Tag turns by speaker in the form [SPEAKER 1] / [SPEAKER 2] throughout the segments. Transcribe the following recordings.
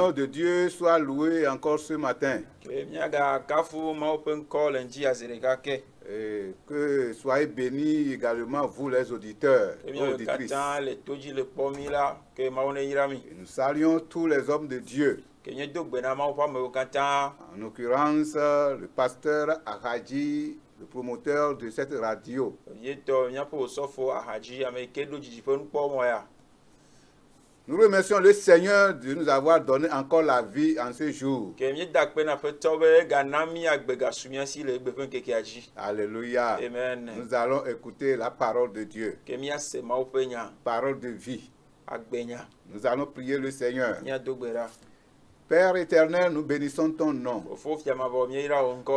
[SPEAKER 1] nom de Dieu soit loué encore ce matin. Et que soyez bénis également vous les auditeurs et auditrices. Et nous saluons tous les hommes de Dieu. En l'occurrence, le pasteur Ahadji, le promoteur de cette radio. Nous remercions le Seigneur de nous avoir donné encore la vie en ce jour. Alléluia.
[SPEAKER 2] Amen.
[SPEAKER 1] Nous allons écouter la parole de Dieu. Parole de vie. Nous allons prier le Seigneur. Père éternel, nous bénissons ton nom.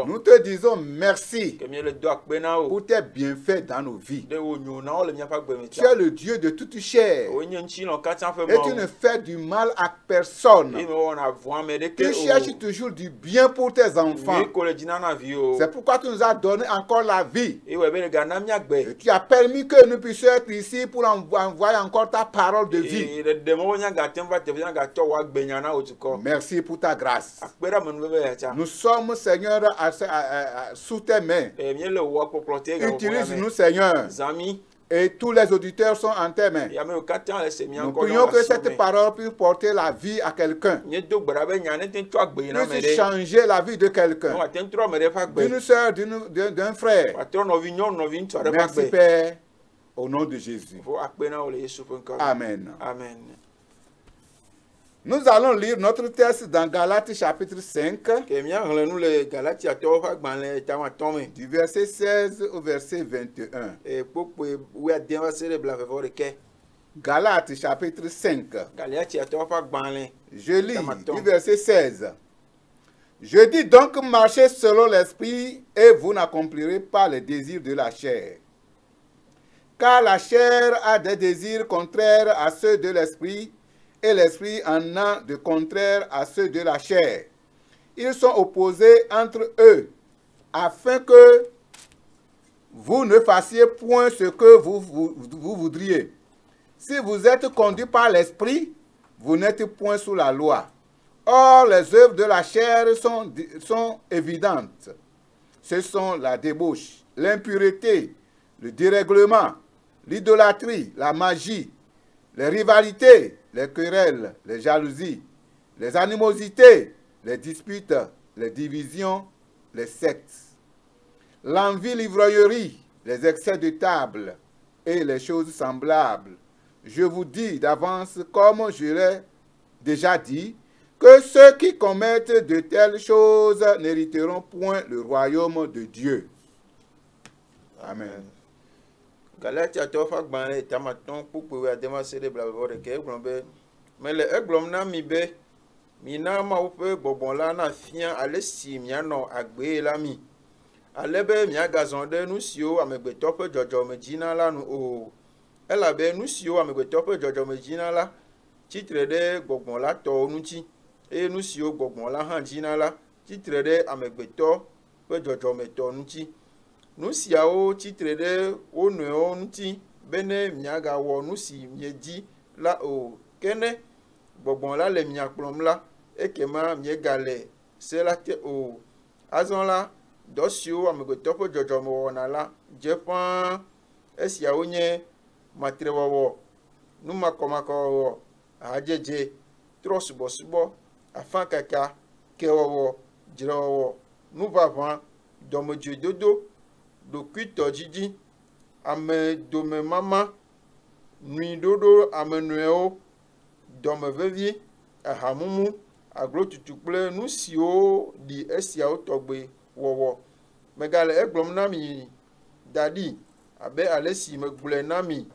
[SPEAKER 1] Nous te disons merci pour tes bienfaits dans nos vies. Tu es le Dieu de toute chair et tu ne fais du mal à personne. Tu cherches toujours du bien pour tes enfants. C'est pourquoi tu nous as donné encore la vie. Et tu as permis que nous puissions être ici pour envoyer encore ta parole de vie. Merci pour ta grâce. Nous sommes, Seigneur, sous tes mains. Utilise-nous, Seigneur. Et tous les auditeurs sont en tes mains. Nous prions que cette parole puisse porter la vie à quelqu'un. Puisse changer la vie de quelqu'un. D'une soeur, d'un frère. Merci, Père, au nom de Jésus. Amen.
[SPEAKER 2] Amen.
[SPEAKER 1] Nous allons lire notre texte dans Galates chapitre 5, du verset 16 au verset 21. Galates chapitre 5. Je lis du verset 16. Je dis donc, marchez selon l'esprit et vous n'accomplirez pas les désirs de la chair. Car la chair a des désirs contraires à ceux de l'esprit, et l'esprit en a de contraire à ceux de la chair. Ils sont opposés entre eux, afin que vous ne fassiez point ce que vous voudriez. Si vous êtes conduit par l'esprit, vous n'êtes point sous la loi. Or, les œuvres de la chair sont évidentes. Ce sont la débauche, l'impureté, le dérèglement, l'idolâtrie, la magie, les rivalités, les querelles, les jalousies, les animosités, les disputes, les divisions, les sectes, l'envie, l'ivrognerie, les excès de table et les choses semblables. Je vous dis d'avance, comme je l'ai déjà dit, que ceux qui commettent de telles choses n'hériteront point le royaume de Dieu. Amen.
[SPEAKER 2] Galatia tofa gbane tamaton pupu wa dema sede blavore ke glombe mele eglom na mi be mi na ma upe gbobon la na fian ale si mi ano agbe la mi alebe mi agazon de nu sio amegbeto pe jojo mejina la nu o ela be nu sio amegbeto pe jojo mejina la titre de gbobon la to nu ti e nu sio gbobon la han jina la titre de amegbeto pe jojo meto nu ti Nusiao titre de ono nti bene miaga wo nusi mieji la o kene bogbon la le miaklom la ekema miegale se la te o azon la dosio amegotopo jojo mo na la jepan esia onye matrewo nu makomako ajeje trosbosubo afan kaka kewo jirawo nu vavan domojo dodo do kuito jiji ame dome mama nui dodo ame nueo dome vevi ahamumu aglo tutukple nusio di esia otogbe wowo megale eglom nami dadi abe alesi megbule nami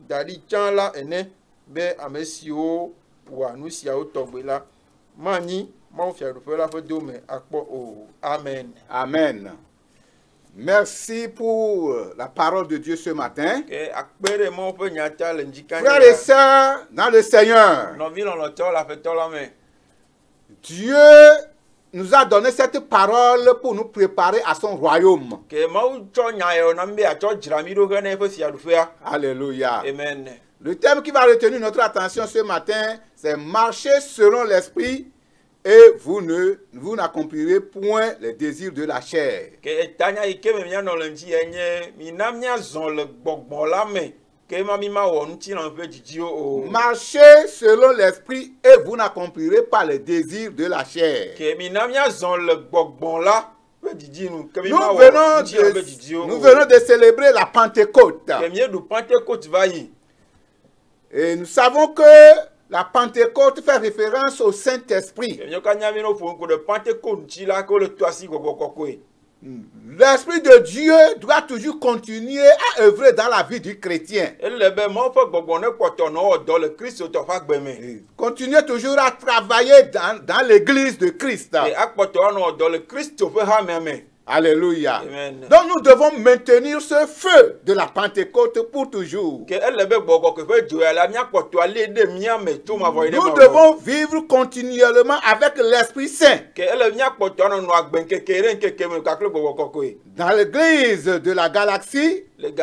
[SPEAKER 2] dadi chanla ene be amesio wa nusia otogbe la mani ma ofia do fela fe dome akpo o amen.
[SPEAKER 1] Amen. Merci pour la parole de Dieu ce matin. Frères et sœurs dans le Seigneur, Dieu nous a donné cette parole pour nous préparer à son royaume. Alléluia.
[SPEAKER 2] Amen.
[SPEAKER 1] Le thème qui va retenir notre attention ce matin, c'est marcher selon l'esprit vous n'accomplirez point les désirs de la chair.
[SPEAKER 2] Que etanya ike me mia no le nti enye mi na mia zon le gbogbon la me ke ma mi ma wo nti na fe jiji o.
[SPEAKER 1] Marchez selon l'esprit et vous n'accomplirez pas les désirs de la chair.
[SPEAKER 2] Que mi na mia zon le gbogbon la fe jiji nu ke mi ma
[SPEAKER 1] Nous
[SPEAKER 2] wo
[SPEAKER 1] venons
[SPEAKER 2] nti na fe jiji o.
[SPEAKER 1] de célébrer la Pentecôte.
[SPEAKER 2] Que mi du Pentecôte va yi.
[SPEAKER 1] Et nous savons que la Pentecôte fait référence au Saint-Esprit.
[SPEAKER 2] Que mi ka nya mi no fo ko de Pentecôte nti la ko le toasi gogoko e.
[SPEAKER 1] L'Esprit de Dieu doit toujours continuer à œuvrer dans la vie du chrétien. Continuez toujours à travailler dans l'église de Christ. Alléluia.
[SPEAKER 2] Amen.
[SPEAKER 1] Donc nous devons maintenir ce feu de la Pentecôte pour toujours. Nous devons vivre continuellement avec l'Esprit Saint. Dans l'église de la galaxie, il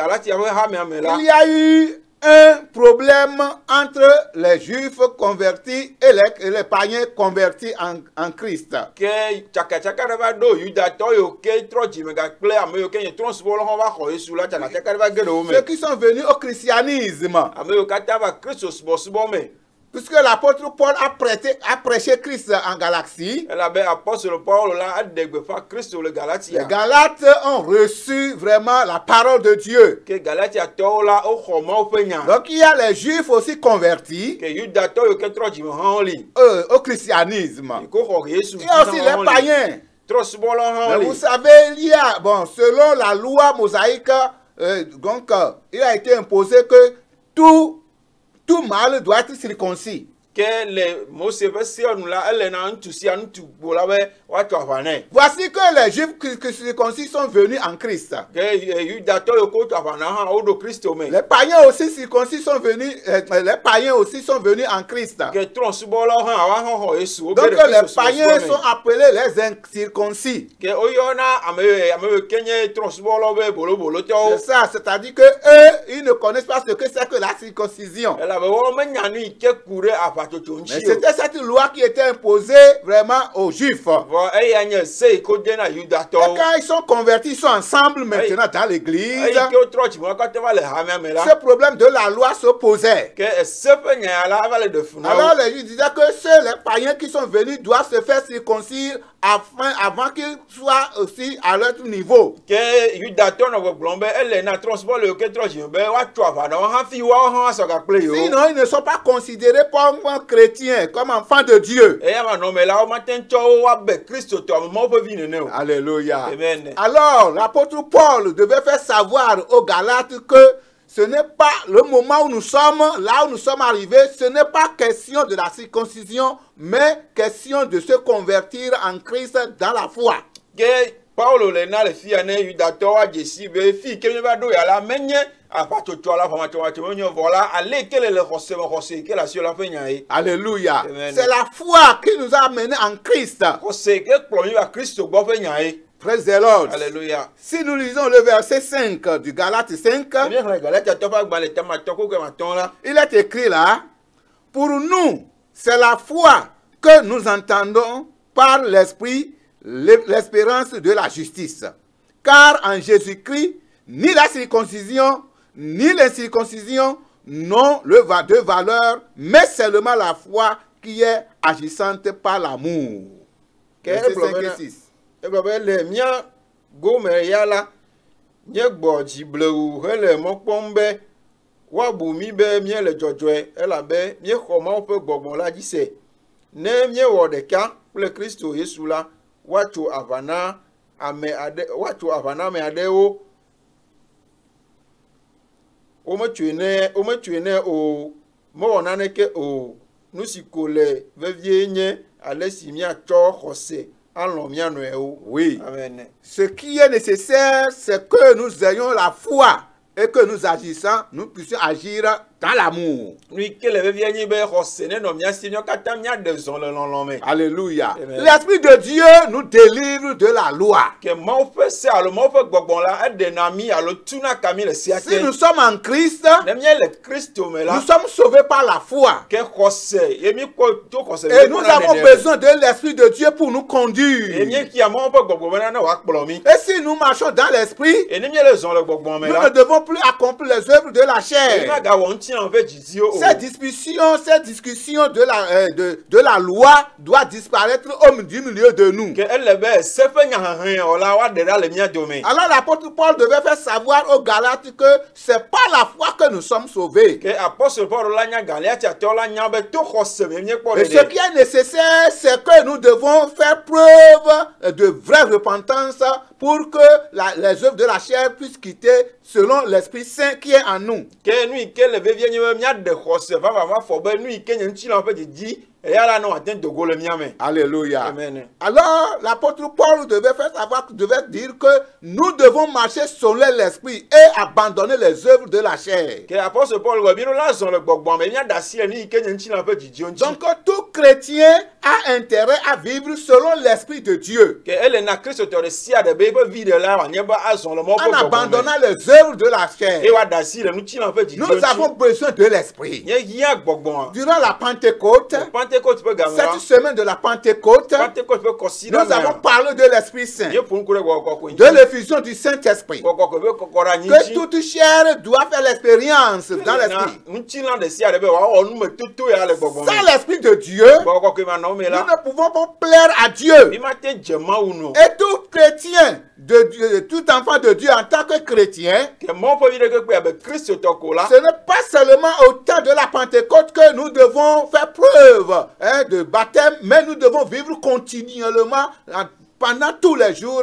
[SPEAKER 1] y a eu un problème entre les juifs convertis et les païens convertis en Christ. Ceux qui sont venus au christianisme. Puisque l'apôtre Paul a prêché Christ en Galatie, les Galates ont reçu vraiment la parole de Dieu. Donc il y a les Juifs aussi convertis au christianisme. Il y a aussi les païens. Mais vous savez, il y a, selon la loi mosaïque, donc il a été imposé que tout mâle doit être circoncis. Voici que les Juifs circoncis sont venus en Christ. Les païens aussi circoncis sont venus, en Christ. Donc les païens sont appelés les incirconcis. C'est ça, c'est-à-dire que eux, ils ne connaissent pas ce que c'est que la circoncision. Mais c'était cette loi qui était imposée vraiment aux Juifs. Et quand ils sont convertis, ils sont ensemble maintenant dans l'église. Ce problème de la loi se posait. Alors les Juifs disaient que les païens qui sont venus doivent se faire circoncire avant qu'ils soient aussi à leur niveau. Sinon, ils ne sont pas considérés comme chrétiens, comme enfants de Dieu. Alléluia.
[SPEAKER 2] Amen.
[SPEAKER 1] Alors, l'apôtre Paul devait faire savoir aux Galates que ce n'est pas le moment où nous sommes, là où nous sommes arrivés, ce n'est pas question de la circoncision, mais question de se convertir en Christ dans la foi.
[SPEAKER 2] Paulo le na le fia ne yudato a jesi be fi ke ba do ya la menye a pa to la formation voilà aller quel est le rosé que la sur la fenya yi.
[SPEAKER 1] Alléluia. C'est la foi qui nous a menés en Christ.
[SPEAKER 2] Rosé que promis à Christ go fenya yi.
[SPEAKER 1] Praise the Lord.
[SPEAKER 2] Alléluia.
[SPEAKER 1] Si nous lisons le verset 5 du Galates 5, il est écrit là, pour nous, c'est la foi que nous entendons par l'Esprit, l'espérance de la justice. Car en Jésus-Christ, ni la circoncision, ni l'incirconcision n'ont de valeur, mais seulement la foi qui est agissante par l'amour. Verset 5 et 6.
[SPEAKER 2] Wacho avana ame ade wacho avana me adeo o me tuene o mo onane ke o nusikole vevie nye alesi mi acho jose alon mi anu e o.
[SPEAKER 1] Oui.
[SPEAKER 2] Amen.
[SPEAKER 1] Ce qui est nécessaire, c'est que nous ayons la foi et que nous agissons, nous puissions agir dans l'amour.
[SPEAKER 2] Lui que le vivien ni be hosene no mia sinyo kata mia de zon le lolome.
[SPEAKER 1] Alléluia.
[SPEAKER 2] Amen.
[SPEAKER 1] L'Esprit de Dieu nous délivre de la loi.
[SPEAKER 2] Que mon fait c'est alors mon fait gogbon la de nami alors tuna kami le
[SPEAKER 1] Si
[SPEAKER 2] siate.
[SPEAKER 1] nous sommes en Christ,
[SPEAKER 2] Ne mia le Christ me la.
[SPEAKER 1] nous sommes sauvés par la foi.
[SPEAKER 2] Que hose yemi ko to hose.
[SPEAKER 1] Et nous avons besoin de l'Esprit de Dieu pour nous conduire.
[SPEAKER 2] Et mien qui a mon fait gogbon na wa kplomi.
[SPEAKER 1] Et si nous marchons dans l'Esprit,
[SPEAKER 2] Et ne mia le zon le gogbon me
[SPEAKER 1] nous
[SPEAKER 2] la.
[SPEAKER 1] ne devons plus accomplir les œuvres de la
[SPEAKER 2] Et na
[SPEAKER 1] chair.
[SPEAKER 2] ga won ti en fait jizio o.
[SPEAKER 1] Cette discussion de la loi doit disparaître du milieu de nous.
[SPEAKER 2] Que elle be se fe nya han o la wa de la le mia dome.
[SPEAKER 1] Alors l'apôtre Paul devait faire savoir aux Galates que c'est par la foi que nous sommes sauvés.
[SPEAKER 2] Que apôtre Paul la nya Galatia ti la nya be to hose me mien ko
[SPEAKER 1] Et
[SPEAKER 2] de.
[SPEAKER 1] ce qui est nécessaire, c'est que nous devons faire preuve de vraie repentance pour que les œuvres de la chair puissent quitter selon l'Esprit Saint qui est en nous.
[SPEAKER 2] Que nous que le vivien ni mia de hose va fo be nous que nyen ti la fait di et là non atteint de go le mia me.
[SPEAKER 1] Alléluia.
[SPEAKER 2] Amen.
[SPEAKER 1] Alors, l'apôtre Paul devait faire savoir, devait dire que nous devons marcher selon l'Esprit et abandonner les œuvres de la chair.
[SPEAKER 2] Que apôtre Paul go bino la zon le gogbon me mia da si ni que nyen ti la fait di onti.
[SPEAKER 1] Donc, tout chrétien a intérêt à vivre selon l'Esprit de Dieu,
[SPEAKER 2] Que elle na Christ te si a de be vie de la wa nyeba azon le mo
[SPEAKER 1] en abandonnant les œuvres de la chair.
[SPEAKER 2] et wa da si le nous ti la fait di.
[SPEAKER 1] Nous avons besoin de l'Esprit.
[SPEAKER 2] Nye ya gogbon.
[SPEAKER 1] Durant la Pentecôte,
[SPEAKER 2] Pentecôte peut gamera.
[SPEAKER 1] cette semaine de la Pentecôte,
[SPEAKER 2] Pentecôte peut considérer.
[SPEAKER 1] nous avons parlé de l'Esprit Saint,
[SPEAKER 2] Ye pour ko ko
[SPEAKER 1] de l'effusion du Saint-Esprit,
[SPEAKER 2] ko ko ra ni
[SPEAKER 1] que toute chair doit faire l'expérience dans l'Esprit.
[SPEAKER 2] Nti la de si a de be wa onu me toto ya le gogbon.
[SPEAKER 1] Sans l'Esprit de Dieu,
[SPEAKER 2] Ko ko ma no me
[SPEAKER 1] nous
[SPEAKER 2] la.
[SPEAKER 1] ne pouvons pas plaire à Dieu.
[SPEAKER 2] Bi ma te jema uno.
[SPEAKER 1] Et tout chrétien, tout enfant de Dieu en tant que chrétien,
[SPEAKER 2] Que mon peut vivre que avec Christ to ko la.
[SPEAKER 1] ce n'est pas seulement au temps de la Pentecôte que nous devons faire preuve de baptême, mais nous devons vivre continuellement pendant tous les jours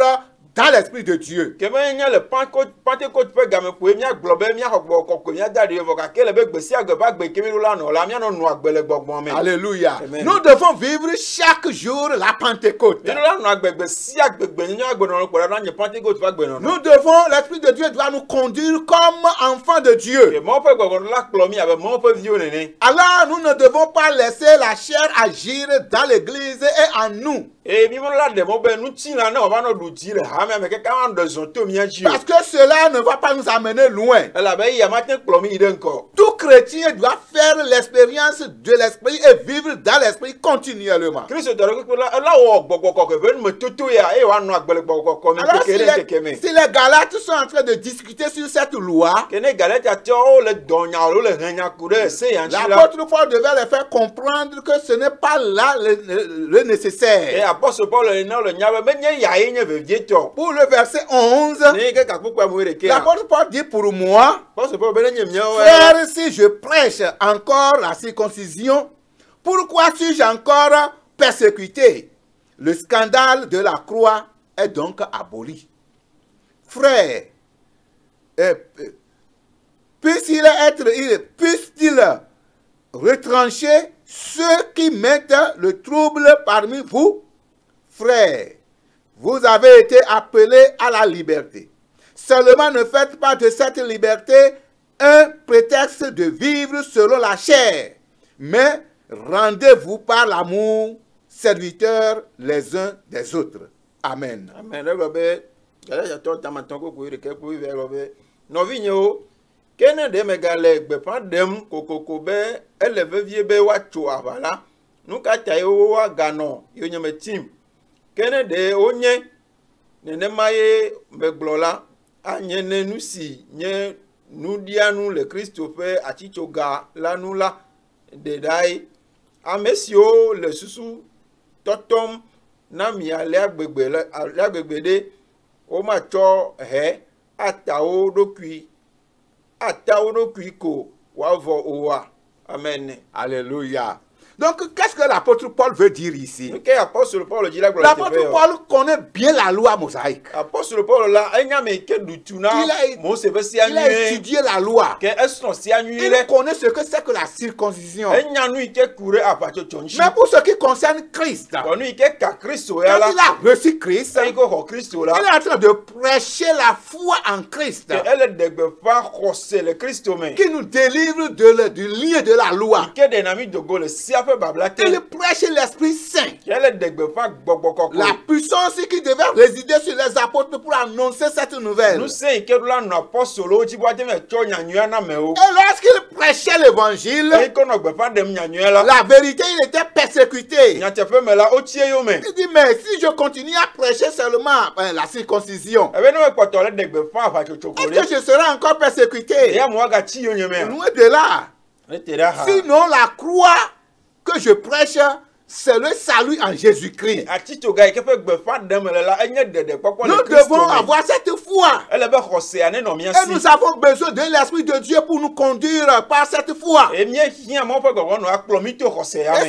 [SPEAKER 1] dans l'Esprit de Dieu.
[SPEAKER 2] Que me nya le Pentecôte peut gamer pour mia globe mia ko mia da de voka que le be gbesi agba gbe kemi la no la mia no no agbele gogbon me.
[SPEAKER 1] Alléluia.
[SPEAKER 2] Amen.
[SPEAKER 1] Nous devons vivre chaque jour la Pentecôte.
[SPEAKER 2] Ni la no agbegbe si agbegbe nya agbo no ko la nya Pentecôte va gbe no.
[SPEAKER 1] Nous devons, l'Esprit de Dieu doit nous conduire comme enfants de Dieu.
[SPEAKER 2] Que mon peut gogbon la kplomi avec mon peut vivre nene.
[SPEAKER 1] Alors, nous ne devons pas laisser la chair agir dans l'église et en nous.
[SPEAKER 2] Et mi mo la de mo be nu ti la na o ba no du ti le ha me ke ka an de zon to mi anji.
[SPEAKER 1] Parce que cela ne va pas nous amener loin.
[SPEAKER 2] La be ya matin kplomi ide nko.
[SPEAKER 1] Tout chrétien doit faire l'expérience de l'esprit et vivre dans l'esprit continuellement.
[SPEAKER 2] Christ de la wo gbogbo ko ke me toto ya e wa no agbele gbogbo ko mi
[SPEAKER 1] Alors,
[SPEAKER 2] ke keme.
[SPEAKER 1] si les Galates sont en train de discuter sur cette loi,
[SPEAKER 2] Que ne galette a tio le donya le renya kure se yanchi la.
[SPEAKER 1] l'apôtre Paul devait les faire comprendre que ce n'est pas là le nécessaire.
[SPEAKER 2] Et apôtre Paul le na le nya be nya ya ye nya be to.
[SPEAKER 1] Pour le verset 11,
[SPEAKER 2] Ni ke ka pupwa mu re ke.
[SPEAKER 1] l'apôtre Paul dit pour moi,
[SPEAKER 2] Apôtre Paul be nya mia wa.
[SPEAKER 1] frère, si je prêche encore la circoncision, pourquoi suis-je encore persécuté? Le scandale de la croix est donc aboli. Frère, puisse-t-il retrancher ceux qui mettent le trouble parmi vous? Frère, vous avez été appelés à la liberté. Seulement ne faites pas de cette liberté un prétexte de vivre selon la chair, mais rendez-vous par l'amour serviteurs les uns des autres. Amen.
[SPEAKER 2] Amen. Le be gale ya to tamaton ko ku re ke ku ve lo be. No vi nyo kene de me gale gbe pa dem kokoko be eleve vie be wa chu avala. Nu ka ta yo wa gano yo nyame tim. Kene de onye ne maye me glola anye ne nusi nye nudianu le Christophe atichoga la nula de dai amesio le susu totom na mi ale agbegbe de o ma cho he atao dokui ko wa vo owa. Amen.
[SPEAKER 1] Alléluia. Donc, qu'est-ce que l'apôtre Paul veut dire ici?
[SPEAKER 2] Ok, apôtre Paul dit là.
[SPEAKER 1] L'apôtre Paul connaît bien la loi mosaïque.
[SPEAKER 2] Apôtre Paul là, il a
[SPEAKER 1] étudié la loi. Il connaît ce que c'est que la circoncision. Mais pour ce qui concerne Christ, quand il a reçu Christ, il est en train de prêcher la foi en Christ qui nous délivre du lien de la loi. Il prêche l'Esprit Saint. La puissance qui devait résider sur les apôtres pour annoncer cette nouvelle. Et lorsqu'il prêchait l'évangile, la vérité, il était persécuté. Il dit, mais si je continue à prêcher seulement la circoncision, est-ce que je serai encore persécuté? Loin de là. Sinon, la croix que je prêche, c'est le salut en Jésus-Christ. Nous devons avoir cette foi. Et nous avons besoin de l'Esprit de Dieu pour nous conduire par cette foi. Et si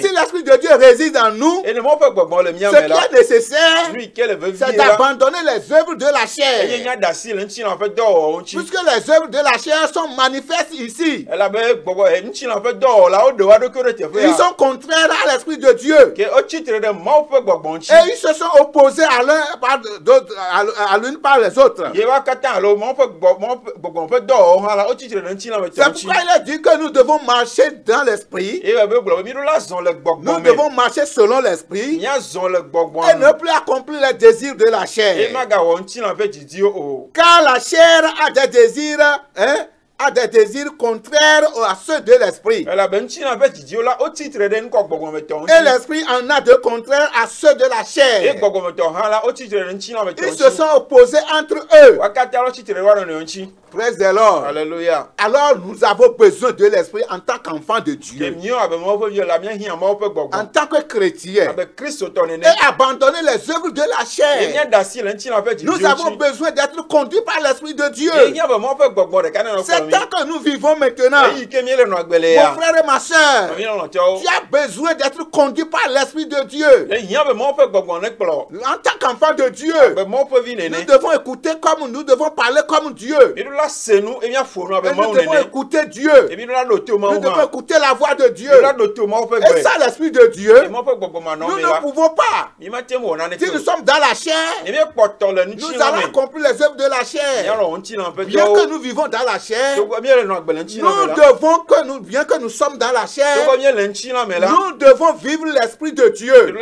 [SPEAKER 1] l'Esprit de Dieu réside en nous, ce qui est nécessaire, c'est d'abandonner les œuvres de la chair. Puisque les œuvres de la chair sont manifestes ici. Ils sont contraires à l'Esprit de Dieu. Et ils se sont opposés à l'une par les autres. C'est pourquoi il a dit que nous devons marcher dans l'esprit. Nous devons marcher selon l'esprit. Et ne plus accomplir les désirs de la chair. Car la chair a des désirs, contraires à ceux de l'esprit. Et l'esprit en a de contraires à ceux de la chair. Ils se sont opposés entre eux. Praise the Lord.
[SPEAKER 2] Alléluia.
[SPEAKER 1] Alors nous avons besoin de l'esprit en tant qu'enfant de Dieu. En tant que chrétien. Et abandonner les œuvres de la chair. Nous avons besoin d'être conduits par l'esprit de Dieu. C'est tant que nous vivons maintenant. Mon frère et ma soeur, tu as besoin d'être conduit par l'esprit de Dieu. En tant qu'enfant de Dieu, nous devons écouter comme nous devons parler comme Dieu. Et nous devons écouter Dieu. Nous devons écouter la voix de Dieu. Et ça, l'esprit de Dieu, nous ne pouvons pas. Si nous sommes dans la chair, nous allons accomplir les œuvres de la chair. Bien que nous vivons dans la chair, nous devons bien que nous sommes dans la chair, nous devons vivre l'esprit de Dieu. Il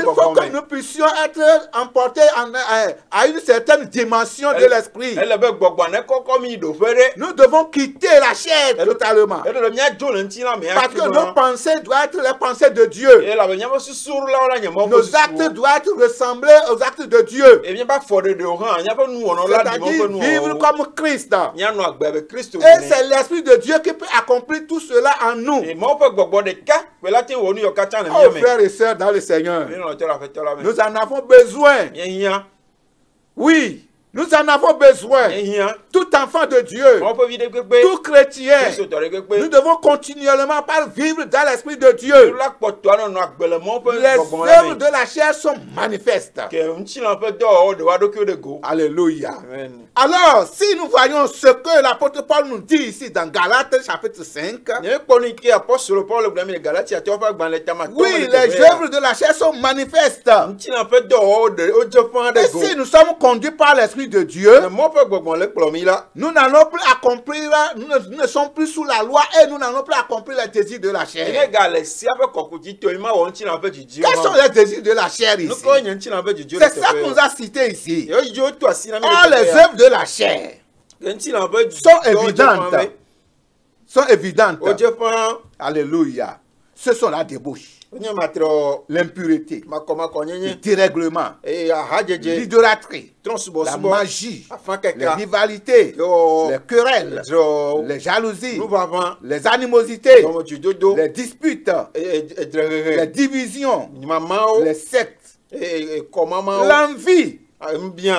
[SPEAKER 1] faut que nous puissions être emportés à une certaine dimension de l'esprit. Nous devons quitter la chair totalement. Parce que nos pensées doivent être les pensées de Dieu. Nos actes doivent ressembler aux actes de Dieu. C'est-à-dire vivre comme Christ. Et c'est l'Esprit de Dieu qui peut accomplir tout cela en nous. Oh frères et sœurs dans le Seigneur, nous en avons besoin. Oui. Nous en avons besoin. Tout enfant de Dieu, tout chrétien, nous devons continuellement par vivre dans l'esprit de Dieu. Les œuvres de la chair sont manifestes. Alléluia. Alors, si nous voyons ce que l'apôtre Paul nous dit ici dans Galates chapitre 5, oui, les œuvres de la chair sont manifestes. Et si nous sommes conduits par l'esprit de Dieu, nous n'allons plus accomplir, nous ne sommes plus sous la loi et nous n'allons plus accomplir les désirs de la chair. Quels sont les désirs de la chair ici? C'est ça qu'on a cité ici. Oh, les œuvres de la chair sont évidentes. Sont évidentes. Alléluia. Ce sont la débauche, l'impureté, le dérèglement, l'idolâtrie, la magie, les rivalités, les querelles, les jalousies, les animosités, les disputes, les divisions, les sectes, l'envie,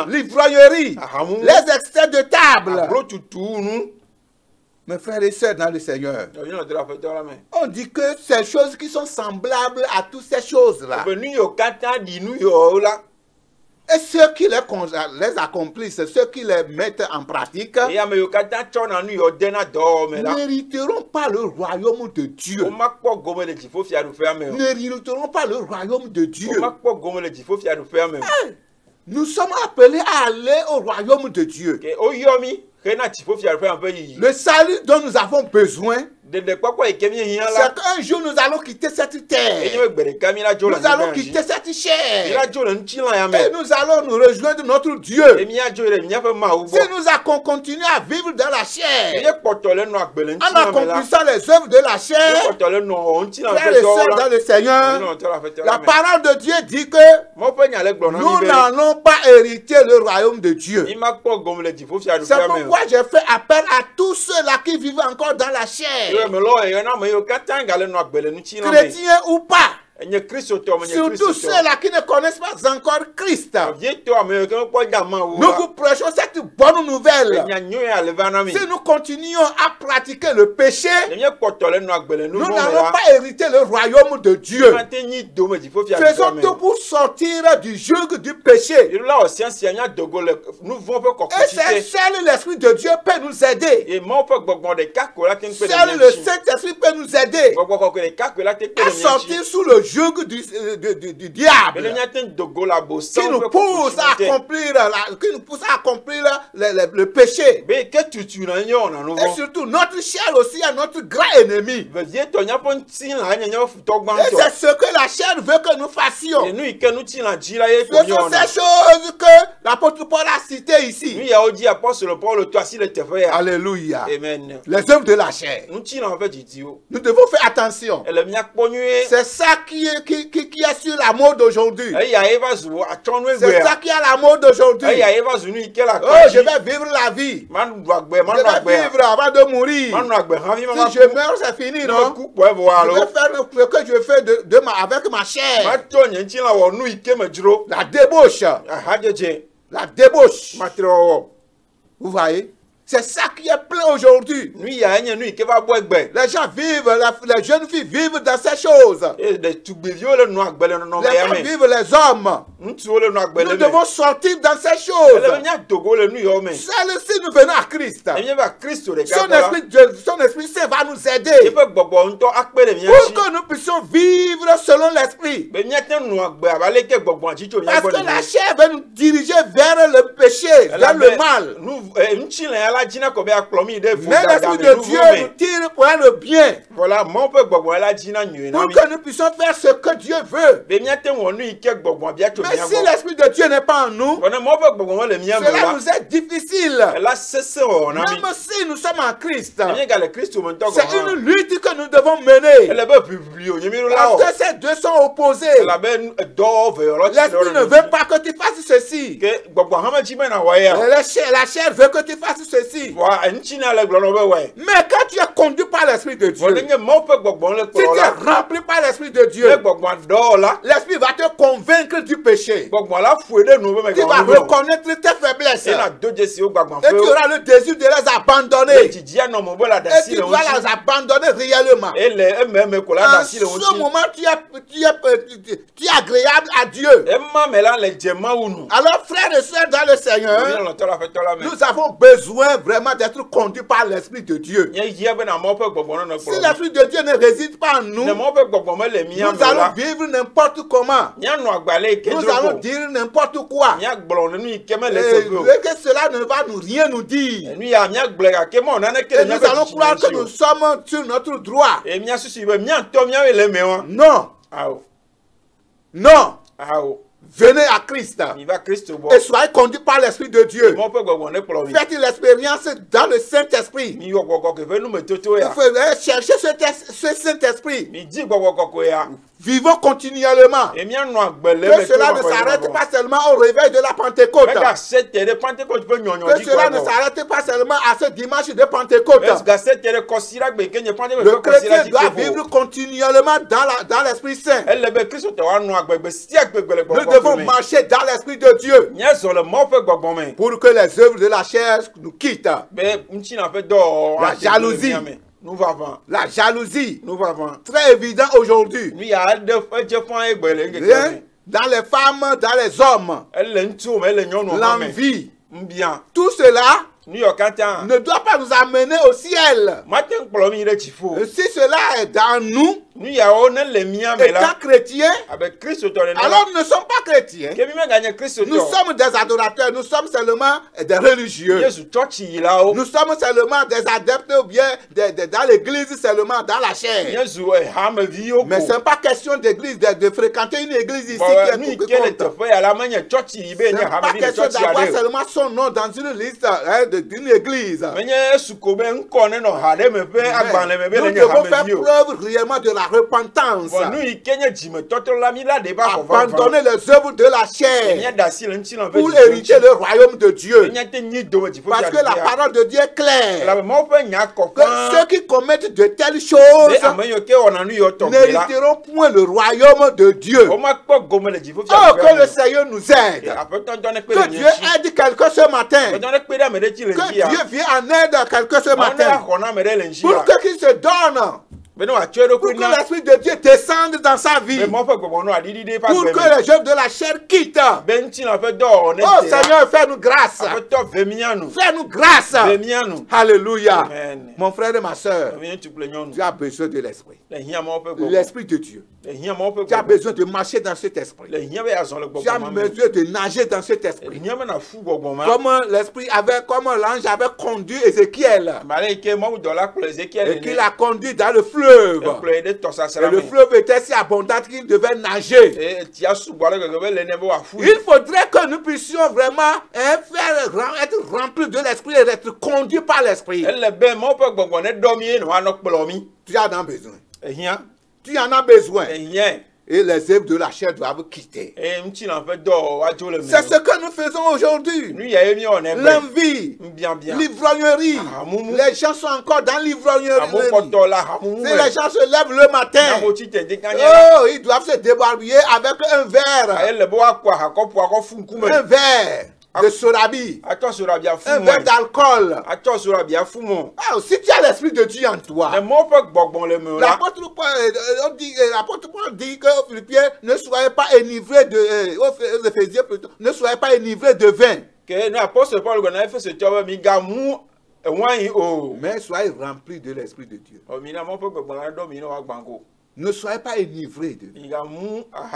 [SPEAKER 1] l'ivrognerie, les excès de table. Mes frères et sœurs dans le Seigneur,
[SPEAKER 2] Yo no tra fetɔ la me.
[SPEAKER 1] on dit que ces choses qui sont semblables à toutes ces choses-là,
[SPEAKER 2] Be nu yo katã ɖi nu yo la.
[SPEAKER 1] et ceux qui les accomplissent, ceux qui les mettent en pratique,
[SPEAKER 2] Eye ame yo katã tsɔna nu yo dena dɔwɔme la.
[SPEAKER 1] n'hériteront pas le royaume de Dieu.
[SPEAKER 2] Womakpɔ gome le dziƒofiaɖuƒea me o.
[SPEAKER 1] N'hériteront pas le royaume de Dieu.
[SPEAKER 2] Womakpɔ gome le dziƒofiaɖuƒea me o.
[SPEAKER 1] Nous sommes appelés à aller au royaume de Dieu.
[SPEAKER 2] Ke woyɔ mi hena dziƒofiaɖuƒea me ƒe yiyi.
[SPEAKER 1] Le salut dont nous avons besoin,
[SPEAKER 2] Ɖeɖekpɔkpɔ yi ke míehiã
[SPEAKER 1] c'est
[SPEAKER 2] la.
[SPEAKER 1] qu'un jour nous allons quitter cette terre.
[SPEAKER 2] Enye be gbe ɖeka mi la dzo le
[SPEAKER 1] Nous allons
[SPEAKER 2] anyigba dzi.
[SPEAKER 1] quitter cette
[SPEAKER 2] Mi
[SPEAKER 1] chair.
[SPEAKER 2] la dzo le ŋutilã ya
[SPEAKER 1] Et
[SPEAKER 2] me.
[SPEAKER 1] nous allons nous rejoindre notre Dieu.
[SPEAKER 2] Míadzo ɖe míaƒe Mawu
[SPEAKER 1] Si
[SPEAKER 2] gbɔ.
[SPEAKER 1] nous continuons à vivre dans la chair,
[SPEAKER 2] Míe kpɔtɔ le nɔ agbe le
[SPEAKER 1] en
[SPEAKER 2] ŋutilã me la.
[SPEAKER 1] accomplissant les œuvres de la
[SPEAKER 2] Míe
[SPEAKER 1] chair,
[SPEAKER 2] kpɔtɔ le nɔ ŋutilã
[SPEAKER 1] frères
[SPEAKER 2] ƒe
[SPEAKER 1] et
[SPEAKER 2] dɔwɔ
[SPEAKER 1] sœurs
[SPEAKER 2] la.
[SPEAKER 1] dans le Seigneur,
[SPEAKER 2] Míenɔ tɔ le aƒetɔ
[SPEAKER 1] la
[SPEAKER 2] la me.
[SPEAKER 1] parole de Dieu dit que
[SPEAKER 2] Mɔ ƒe nya le gblɔ na
[SPEAKER 1] nous
[SPEAKER 2] mi be
[SPEAKER 1] n'allons pas hériter le royaume de Dieu.
[SPEAKER 2] mi makpɔ gome le
[SPEAKER 1] C'est
[SPEAKER 2] dziƒofiaɖuƒea me o.
[SPEAKER 1] pourquoi j'ai fait appel à tous ceux-là qui vivent encore dans la
[SPEAKER 2] Ye
[SPEAKER 1] chair,
[SPEAKER 2] me lɔ eyɔna ame yiwo katã gale nɔ agbe le ŋutilã me.
[SPEAKER 1] chrétiens ou pas.
[SPEAKER 2] Enye kristotɔ menye
[SPEAKER 1] Surtout
[SPEAKER 2] kristotɔ.
[SPEAKER 1] ceux-là qui ne connaissent pas encore Christ.
[SPEAKER 2] Vietɔ ame yiwo ke mekpɔ dzama wo
[SPEAKER 1] Nous
[SPEAKER 2] la.
[SPEAKER 1] vous prêchons cette bonne nouvelle.
[SPEAKER 2] Enya nyɔe ale va na mi.
[SPEAKER 1] Si nous continuons à pratiquer le péché,
[SPEAKER 2] Ne míekpɔtɔ le nɔ agbe le nu
[SPEAKER 1] nous
[SPEAKER 2] vɔ̃ me
[SPEAKER 1] n'allons
[SPEAKER 2] la.
[SPEAKER 1] pas hériter le royaume de Dieu.
[SPEAKER 2] Mate nyi dome dziƒofiaɖuƒea
[SPEAKER 1] Faisons
[SPEAKER 2] me
[SPEAKER 1] tout
[SPEAKER 2] o.
[SPEAKER 1] pour sortir du joug du péché.
[SPEAKER 2] Yeru la wɔ siasia míadogo le nu vɔ̃ ƒe
[SPEAKER 1] Et c'est
[SPEAKER 2] kɔkɔtsi te.
[SPEAKER 1] seul l'Esprit de Dieu peut nous aider.
[SPEAKER 2] Ye Mawu ƒe gbɔgbɔ ɖeka ko la te ŋu kpe ɖe
[SPEAKER 1] Seul
[SPEAKER 2] mía
[SPEAKER 1] le
[SPEAKER 2] ŋuti.
[SPEAKER 1] Saint-Esprit peut nous aider
[SPEAKER 2] Gbɔgbɔ kɔkɔe ɖeka ko la te kpe
[SPEAKER 1] à
[SPEAKER 2] ɖe mía ŋuti.
[SPEAKER 1] sortir sous le joug du
[SPEAKER 2] Bele
[SPEAKER 1] diable
[SPEAKER 2] míate ŋu dogo le
[SPEAKER 1] qui
[SPEAKER 2] abosãwo
[SPEAKER 1] nous
[SPEAKER 2] ƒe
[SPEAKER 1] pousse à
[SPEAKER 2] kɔkɔtsi te.
[SPEAKER 1] accomplir le péché.
[SPEAKER 2] Be ke tutu na nye wɔna nu
[SPEAKER 1] Et
[SPEAKER 2] vɔ̃.
[SPEAKER 1] surtout, notre chair aussi est notre grand ennemi.
[SPEAKER 2] Vevietɔ míaƒe ŋutilã nye míaƒe futɔ
[SPEAKER 1] Et
[SPEAKER 2] gbãtɔ.
[SPEAKER 1] c'est ce que la chair veut que nous fassions.
[SPEAKER 2] Ye nu yi ke ŋutilã dzi la ye ko
[SPEAKER 1] Ce
[SPEAKER 2] mía
[SPEAKER 1] sont
[SPEAKER 2] wɔna.
[SPEAKER 1] ces choses que l'apôtre Paul a citées
[SPEAKER 2] Nu
[SPEAKER 1] ici.
[SPEAKER 2] yawo dzi apɔstolo Paul to asi le teƒe ya.
[SPEAKER 1] Alléluia.
[SPEAKER 2] Amen.
[SPEAKER 1] Les œuvres de la chair.
[SPEAKER 2] Ŋutilã ƒe dzidziwo.
[SPEAKER 1] Nous devons faire attention.
[SPEAKER 2] Ele míakpɔ nyuie.
[SPEAKER 1] C'est ça qui est sur la mode aujourd'hui.
[SPEAKER 2] Eya ye va zu atsɔnu
[SPEAKER 1] C'est ça
[SPEAKER 2] egbea.
[SPEAKER 1] qui est à la mode aujourd'hui.
[SPEAKER 2] Eya ye va zu nu yi ke le
[SPEAKER 1] Oh,
[SPEAKER 2] akpa
[SPEAKER 1] je
[SPEAKER 2] dzi.
[SPEAKER 1] vais vivre la vie.
[SPEAKER 2] Manu agbe, manu
[SPEAKER 1] Je vais
[SPEAKER 2] agbea.
[SPEAKER 1] vivre avant de mourir.
[SPEAKER 2] Manu agbe hafi ma
[SPEAKER 1] Si je meurs, c'est fini, non?
[SPEAKER 2] ku kpɔ evɔ
[SPEAKER 1] Je
[SPEAKER 2] alo.
[SPEAKER 1] vais faire ce que je fais avec ma chair.
[SPEAKER 2] Matɔ nye ŋutilã wɔ nu yi ke me dzro.
[SPEAKER 1] La débauche.
[SPEAKER 2] Ahadzedze.
[SPEAKER 1] La débauche.
[SPEAKER 2] Matre wɔwɔ.
[SPEAKER 1] Vous voyez? C'est ça qui est plein aujourd'hui.
[SPEAKER 2] Nu ya enye nu yi ke va bɔ egbe.
[SPEAKER 1] Les gens vivent, les jeunes filles vivent dans ces choses.
[SPEAKER 2] Eye ɖetugbiviwo le nu agbe le nɔnɔme
[SPEAKER 1] Les
[SPEAKER 2] ya
[SPEAKER 1] femmes
[SPEAKER 2] me.
[SPEAKER 1] vivent, les hommes.
[SPEAKER 2] Ŋutsuwo le nu agbe le
[SPEAKER 1] Nous
[SPEAKER 2] me.
[SPEAKER 1] devons sortir dans ces
[SPEAKER 2] Ele be
[SPEAKER 1] choses.
[SPEAKER 2] míadogo le nu yawo me.
[SPEAKER 1] Seul si nous venons à Christ,
[SPEAKER 2] Ne míeva Kristo ɖeka
[SPEAKER 1] son
[SPEAKER 2] gbɔ la.
[SPEAKER 1] Esprit Saint va nous aider
[SPEAKER 2] Yeƒe gbɔgbɔ ŋutɔ akpe ɖe mía
[SPEAKER 1] pour
[SPEAKER 2] ŋuti.
[SPEAKER 1] que nous puissions vivre selon l'Esprit.
[SPEAKER 2] Be míate nu agbe abe aleke gbɔgbɔ dzi tso mía
[SPEAKER 1] Parce
[SPEAKER 2] gbɔ
[SPEAKER 1] que la
[SPEAKER 2] nene.
[SPEAKER 1] chair va nous diriger vers le péché, vers le mal.
[SPEAKER 2] Ŋutilã ya la dzina kɔ be akplɔ mi ɖe vo
[SPEAKER 1] Mais
[SPEAKER 2] dada
[SPEAKER 1] l'Esprit
[SPEAKER 2] me
[SPEAKER 1] de
[SPEAKER 2] nu
[SPEAKER 1] Dieu
[SPEAKER 2] vɔ̃
[SPEAKER 1] nous
[SPEAKER 2] me.
[SPEAKER 1] tire pour le bien.
[SPEAKER 2] Voilà, Mawu ƒe gbɔgbɔ ya la dzina nyuie na
[SPEAKER 1] Pour
[SPEAKER 2] mi.
[SPEAKER 1] que nous puissions faire ce que Dieu veut.
[SPEAKER 2] Be míate wɔ nu yi ke gbɔgbɔ bia tso
[SPEAKER 1] Mais
[SPEAKER 2] mía
[SPEAKER 1] si
[SPEAKER 2] gbɔ.
[SPEAKER 1] l'Esprit de Dieu n'est pas en nous,
[SPEAKER 2] Wɔne Mawu ƒe gbɔgbɔ me le mía me
[SPEAKER 1] cela
[SPEAKER 2] la.
[SPEAKER 1] nous est difficile.
[SPEAKER 2] Ela sese wɔwɔ na mi.
[SPEAKER 1] Même si nous sommes en Christ,
[SPEAKER 2] Ne míegale Kristo me ŋutɔ
[SPEAKER 1] c'est
[SPEAKER 2] gɔ hã.
[SPEAKER 1] une lutte que nous devons mener.
[SPEAKER 2] Ele be ʋiʋli o nye mi la
[SPEAKER 1] Parce
[SPEAKER 2] wɔ.
[SPEAKER 1] que ces deux sont opposés.
[SPEAKER 2] Elabe dɔwɔ veyɔlɔ tsi
[SPEAKER 1] L'Esprit ne veut pas que tu fasses ceci.
[SPEAKER 2] Ke gbɔgbɔ hã me dzi be na wɔ ya.
[SPEAKER 1] La chair veut que tu fasses ceci.
[SPEAKER 2] Wa ŋutilã le gblɔ na wo be wɔe.
[SPEAKER 1] Mais quand tu es conduit par l'Esprit de Dieu,
[SPEAKER 2] Vɔ ne
[SPEAKER 1] si
[SPEAKER 2] nye Mawu ƒe gbɔgbɔ le
[SPEAKER 1] tu
[SPEAKER 2] kplɔ la.
[SPEAKER 1] es rempli par l'Esprit de
[SPEAKER 2] Ne
[SPEAKER 1] Dieu,
[SPEAKER 2] gbɔgbɔ dɔ la.
[SPEAKER 1] l'Esprit va te convaincre du péché.
[SPEAKER 2] Gbɔgbɔ la foe ɖe nu be me
[SPEAKER 1] Tu vas reconnaître tes faiblesses.
[SPEAKER 2] ena do dzesi wo gbagbã
[SPEAKER 1] Et tu
[SPEAKER 2] ƒe.
[SPEAKER 1] auras le désir de les abandonner.
[SPEAKER 2] Dzidzi anɔ mo be le
[SPEAKER 1] Et
[SPEAKER 2] aɖasi
[SPEAKER 1] tu
[SPEAKER 2] le
[SPEAKER 1] dois
[SPEAKER 2] ŋuti.
[SPEAKER 1] les abandonner réellement.
[SPEAKER 2] Ele ememe ko la
[SPEAKER 1] En
[SPEAKER 2] aɖasi le
[SPEAKER 1] ce
[SPEAKER 2] ŋuti.
[SPEAKER 1] moment, tu es agréable à Dieu.
[SPEAKER 2] Ema me la le dze Mawu nu.
[SPEAKER 1] Alors, frères et sœurs dans le Seigneur,
[SPEAKER 2] Lɔtɔ la fetɔ la me.
[SPEAKER 1] nous avons besoin vraiment d'être conduits par l'Esprit de Dieu.
[SPEAKER 2] Nye yia be na Mawu ƒe gbɔgbɔ ne
[SPEAKER 1] Si
[SPEAKER 2] kplɔ.
[SPEAKER 1] l'Esprit de Dieu ne réside pas en nous,
[SPEAKER 2] Ne Mawu ƒe gbɔgbɔ me le mía
[SPEAKER 1] nous
[SPEAKER 2] me la.
[SPEAKER 1] allons vivre n'importe comment.
[SPEAKER 2] Míanɔ agbalẽ yi ke
[SPEAKER 1] Nous
[SPEAKER 2] dzro
[SPEAKER 1] allons
[SPEAKER 2] ko.
[SPEAKER 1] dire n'importe quoi.
[SPEAKER 2] Míagblɔ nu yi ke me le
[SPEAKER 1] Et
[SPEAKER 2] teƒe o.
[SPEAKER 1] que cela ne va nous rien nous dire.
[SPEAKER 2] Nu ya míagblɔ gake mɔ naneke
[SPEAKER 1] Et
[SPEAKER 2] le
[SPEAKER 1] nous
[SPEAKER 2] míaƒe
[SPEAKER 1] allons croire que
[SPEAKER 2] dzidzi
[SPEAKER 1] nous
[SPEAKER 2] dzi
[SPEAKER 1] sommes sur notre droit.
[SPEAKER 2] o. Et mía susu be míatɔ míawoe le eme wa.
[SPEAKER 1] Non,
[SPEAKER 2] Awo.
[SPEAKER 1] non.
[SPEAKER 2] Awo.
[SPEAKER 1] Venez à Christ
[SPEAKER 2] Mi va Kristo
[SPEAKER 1] et
[SPEAKER 2] gbɔ.
[SPEAKER 1] soyez conduits par l'Esprit de Dieu.
[SPEAKER 2] Mawu ƒe gbɔgbɔ ne kplɔ mi.
[SPEAKER 1] Faites l'expérience dans le Saint-Esprit.
[SPEAKER 2] Mi wɔ gbɔgbɔ ke ƒe numetoto
[SPEAKER 1] Il
[SPEAKER 2] ya.
[SPEAKER 1] faut chercher ce Saint-Esprit.
[SPEAKER 2] Mi dzi gbɔgbɔ kɔkɔe ya.
[SPEAKER 1] Vivons continuellement.
[SPEAKER 2] Et míanɔ agbe le
[SPEAKER 1] Que
[SPEAKER 2] me
[SPEAKER 1] cela ne s'arrête pas seulement au réveil de la Pentecôte.
[SPEAKER 2] Gase te ɖe Pentecôte ƒe nyɔnyɔ
[SPEAKER 1] Que
[SPEAKER 2] dzi
[SPEAKER 1] cela ne
[SPEAKER 2] kɔ.
[SPEAKER 1] s'arrête pas seulement à ce dimanche de Pentecôte.
[SPEAKER 2] Gase te ɖe kɔsira gbe ke nye Pentecôte
[SPEAKER 1] Le
[SPEAKER 2] ƒe kɔsira
[SPEAKER 1] chrétien
[SPEAKER 2] dzi
[SPEAKER 1] doit
[SPEAKER 2] ke
[SPEAKER 1] vivre
[SPEAKER 2] vo.
[SPEAKER 1] continuellement dans l'Esprit Saint.
[SPEAKER 2] Ele be Kristo tɔ wa nɔ agbegbe sia gbegbe le
[SPEAKER 1] Nous
[SPEAKER 2] gbɔgbɔ
[SPEAKER 1] devons devons marcher dans l'esprit de Dieu
[SPEAKER 2] Nya zo le mo fe gbogbo me.
[SPEAKER 1] pour que les œuvres de la chair nous quittent.
[SPEAKER 2] Be nti na fe do.
[SPEAKER 1] La jalousie.
[SPEAKER 2] Nous va.
[SPEAKER 1] La jalousie,
[SPEAKER 2] Nous va.
[SPEAKER 1] très évident aujourd'hui.
[SPEAKER 2] Nous ya de je fon e gbele
[SPEAKER 1] Hein? Dans les femmes, dans les hommes,
[SPEAKER 2] Elle ntu me elle nyono.
[SPEAKER 1] l'envie,
[SPEAKER 2] Mbien.
[SPEAKER 1] tout cela
[SPEAKER 2] New York anta.
[SPEAKER 1] ne doit pas nous amener au ciel.
[SPEAKER 2] Matin kpolo mi re chifo.
[SPEAKER 1] Si cela est dans nous,
[SPEAKER 2] Nous ya o ne le mia me
[SPEAKER 1] étant
[SPEAKER 2] la.
[SPEAKER 1] chrétiens,
[SPEAKER 2] Avec Christ to le.
[SPEAKER 1] alors nous ne sommes pas chrétiens.
[SPEAKER 2] Ke mi me gagner Christ to.
[SPEAKER 1] Nous sommes des adorateurs, nous sommes seulement des religieux.
[SPEAKER 2] Jésus church yi la o.
[SPEAKER 1] Nous sommes seulement des adeptes ou bien dans l'église, seulement dans la chair.
[SPEAKER 2] Jésus e ha me vi o.
[SPEAKER 1] Mais ce n'est pas question d'église, de fréquenter une église ici
[SPEAKER 2] Ni
[SPEAKER 1] qui
[SPEAKER 2] kele
[SPEAKER 1] est
[SPEAKER 2] te
[SPEAKER 1] compte.
[SPEAKER 2] fe ya la manya church yi be
[SPEAKER 1] Ce
[SPEAKER 2] ni
[SPEAKER 1] n'est
[SPEAKER 2] ha
[SPEAKER 1] pas
[SPEAKER 2] me vi
[SPEAKER 1] question
[SPEAKER 2] church
[SPEAKER 1] d'avoir
[SPEAKER 2] ya.
[SPEAKER 1] seulement son nom dans une liste d'une église.
[SPEAKER 2] Menye esuko be nko ne no ha de me pe agbanle me be
[SPEAKER 1] Nous
[SPEAKER 2] le
[SPEAKER 1] devons
[SPEAKER 2] ha
[SPEAKER 1] faire
[SPEAKER 2] me vi o.
[SPEAKER 1] preuve réellement de la repentance.
[SPEAKER 2] Bon nous i kenye jime toto la mi la de ba ko fa.
[SPEAKER 1] Abandonner les œuvres de la chair
[SPEAKER 2] Menye da si le nti no
[SPEAKER 1] pour hériter le royaume de Dieu.
[SPEAKER 2] Menye te ni do ti fo.
[SPEAKER 1] Parce que la parole de Dieu est claire.
[SPEAKER 2] La mo fe nya ko
[SPEAKER 1] Que ceux qui commettent de telles choses
[SPEAKER 2] de amenyo ke ona nu yo to la.
[SPEAKER 1] n'hériteront point le royaume de Dieu.
[SPEAKER 2] O ma po gomo le ji fo.
[SPEAKER 1] Oh, que le Seigneur nous aide. Que Dieu
[SPEAKER 2] Que
[SPEAKER 1] aide quelqu'un ce matin. Que
[SPEAKER 2] Dieu
[SPEAKER 1] Dieu vienne en aide à quelqu'un ce matin. Pour qu'il se donne. Pour que l'Esprit de Dieu descende dans sa vie. Pour que les œuvres de la chair quittent. Oh Seigneur, fais-nous grâce. Fais-nous grâce. Alléluia. Mon frère et ma soeur, tu as besoin de l'Esprit. L'Esprit de Dieu. Tu as besoin de marcher dans cet esprit. Tu as besoin de nager dans cet esprit. Comme l'esprit avait, comme l'ange avait conduit Ézéchiel. Et qu'il a conduit dans le fleuve. Et le fleuve était si abondant qu'il devait nager. Il faudrait que nous puissions vraiment être remplis de l'esprit et être conduits par l'esprit. Tu en as besoin. Tu en as besoin. Et les œuvres de la chair doivent quitter. C'est ce que nous faisons aujourd'hui. L'envie, l'ivrognerie. Les gens sont encore dans l'ivrognerie. Si les gens se lèvent le matin, oh, ils doivent se débarbouiller avec un verre. Un verre de sorabi, un verre d'alcool. Ah, si tu as l'esprit de Dieu en toi, l'apôtre Paul dit qu'aux Philippiens, ne soyez pas enivrés de, aux Éphésiens plutôt, ne soyez pas enivrés de vin. Mais soyez remplis de l'esprit de Dieu. Ne soyez pas enivrés de vin.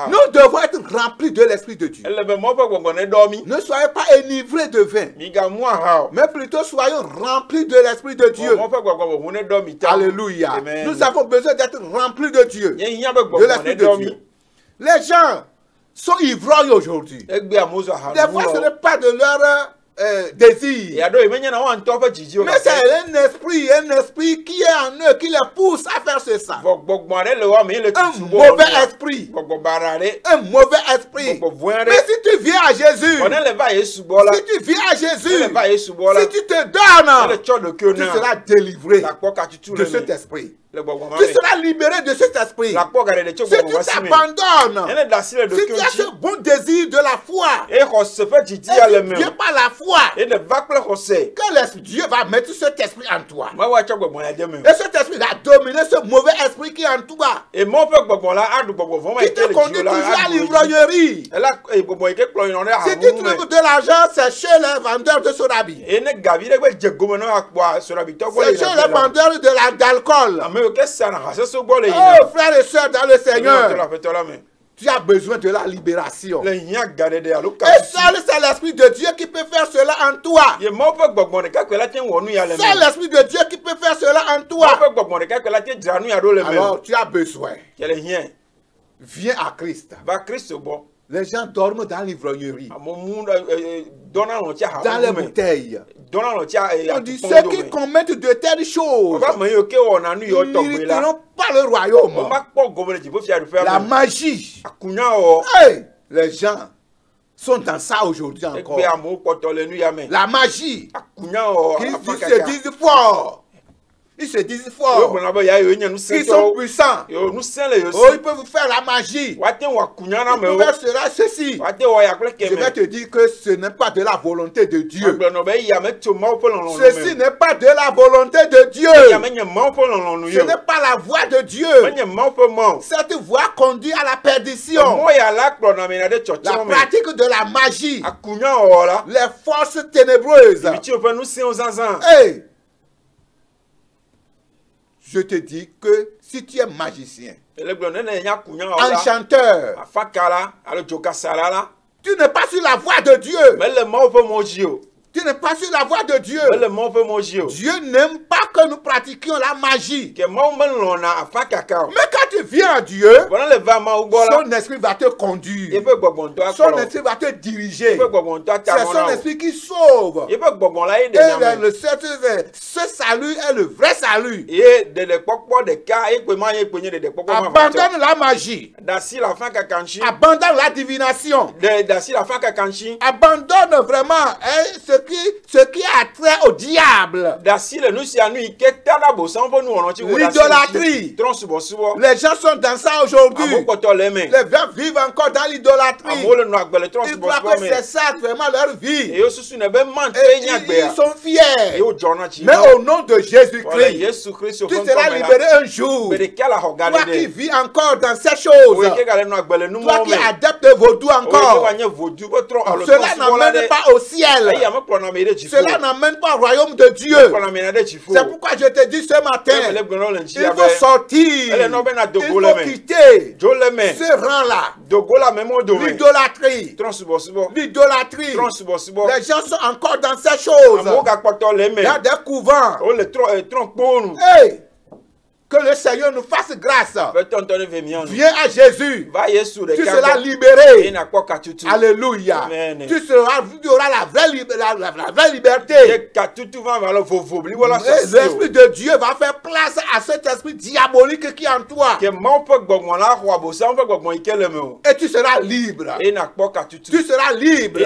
[SPEAKER 1] Nous devons être remplis de l'esprit de Dieu. Ne soyez pas enivrés de vin. Mais plutôt soyons remplis de l'esprit de Dieu. Alléluia. Nous avons besoin d'être remplis de Dieu. De l'esprit de Dieu. Les gens sont ivrognes aujourd'hui. Des fois, ce n'est pas de leur désir. Mais c'est un esprit qui est en eux, qui les pousse à faire ça. Un mauvais esprit. Un mauvais esprit. Mais si tu viens à Jésus, si tu viens à Jésus, si tu te donnes, tu seras délivré de cet esprit. Tu seras libéré de cet esprit. Si tu t'abandonnes, si tu as ce bon désir de la foi, et tu ne viens pas la foi, que Dieu va mettre cet esprit en toi. Et cet esprit va dominer ce mauvais esprit qui est en toi. Qui te conduit toujours à l'ivrognerie. Si tu trouves de l'argent, c'est chez les vendeurs de sorabi. C'est chez les vendeurs d'alcool. Oh frères et sœurs dans le Seigneur, tu as besoin de la libération. Et seul c'est l'Esprit de Dieu qui peut faire cela en toi. C'est l'Esprit de Dieu qui peut faire cela en toi. Alors tu as besoin. Viens à Christ. Les gens dorment dans l'ivrognerie, dans les bouteilles. On dit ceux qui commettent de telles choses n'irriteront pas le royaume. La magie. Hey, les gens sont dans ça aujourd'hui encore. La magie. Qui se disent fort. Ils se disent forts. Ils sont puissants. Oh, ils peuvent faire la magie. Ils peuvent faire ceci. Je vais te dire que ce n'est pas de la volonté de Dieu. Ceci n'est pas de la volonté de Dieu. Ce n'est pas la voie de Dieu. Cette voie conduit à la perdition. La pratique de la magie. Les forces ténébreuses. Hey! Je te dis que si tu es magicien, enchanteur, tu n'es pas sur la voie de Dieu. Tu n'es pas sur la voie de Dieu. Dieu n'aime pas que nous pratiquions la magie. Mais quand tu viens à Dieu, son esprit va te conduire. Son esprit va te diriger. C'est son esprit qui sauve. Et ce salut est le vrai salut. Abandonne la magie. Abandonne la divination. Abandonne vraiment ce qui a trait au diable. L'idolâtrie. Les gens sont dans ça aujourd'hui. Les gens vivent encore dans l'idolâtrie. Ils croient que c'est ça vraiment leur vie. Et ils sont fiers. Mais au nom de Jésus-Christ, tu seras libéré un jour. Toi qui vis encore dans ces choses. Toi qui adaptes le vaudou encore. Cela n'emmène pas au ciel. Cela n'amène pas au royaume de Dieu. C'est pourquoi je te dis ce matin, il faut sortir, il faut quitter ce rang-là. L'idolâtrie. Les gens sont encore dans ces choses. Il y a des couvents. Hey! Que le Seigneur nous fasse grâce. Viens à Jésus. Tu seras libéré. Alléluia. Tu auras la vraie liberté. L'Esprit de Dieu va faire place à cet esprit diabolique qui est en toi. Et tu seras libre. Tu seras libre.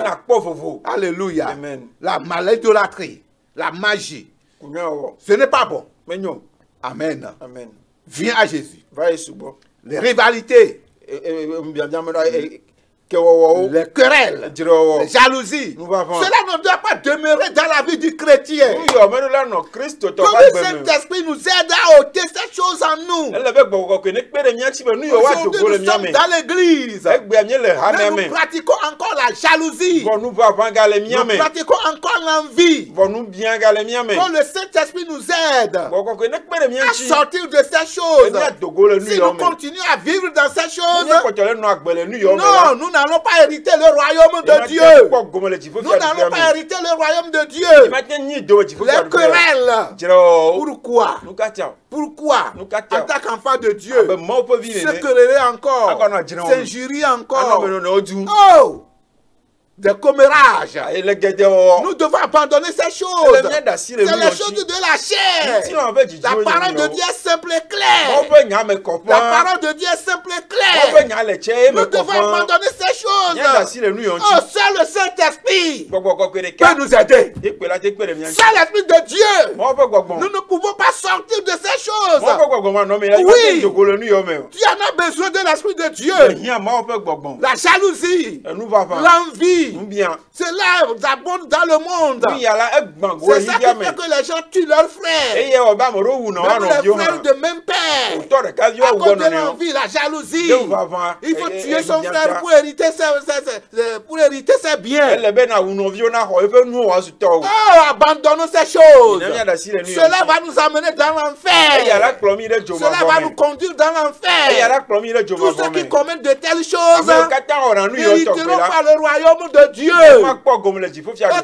[SPEAKER 1] Alléluia. La idolâtrie, la magie, ce n'est pas bon. Amen. Viens à Jésus. Les rivalités, les querelles, les jalousies, cela ne doit pas demeurer dans la vie du chrétien. Que le Saint-Esprit nous aide à ôter ces choses en nous. Aujourd'hui, nous sommes dans l'église. Mais nous pratiquons encore la jalousie. Nous pratiquons encore l'envie. Que le Saint-Esprit nous aide à sortir de ces choses. Si nous continuons à vivre dans ces choses, non, nous n'allons pas hériter le royaume de Dieu. Nous n'allons pas hériter le royaume de Dieu. Les querelles. Pourquoi? Pourquoi? En tant qu'enfant de Dieu, se quereller encore, s'injurier encore. Oh! Des commérages. Nous devons abandonner ces choses. C'est les choses de la chair. La parole de Dieu est simple et claire. La parole de Dieu est simple et claire. Nous devons abandonner ces choses. Oh, seul le Saint-Esprit peut nous aider. Seul l'Esprit de Dieu. Nous ne pouvons pas sortir de ces choses. Oui. Tu en as besoin de l'Esprit de Dieu. La jalousie. L'envie. C'est là où abonde dans le monde. C'est ça qui fait que les gens tuent leurs frères. Même les frères de même père. À cause de l'envie, la jalousie. Il faut tuer son frère pour hériter ses biens. Oh, abandonnons ces choses. Cela va nous amener dans l'enfer. Cela va nous conduire dans l'enfer. Tous ceux qui commettent de telles choses n'hériteront pas le royaume de Dieu. Et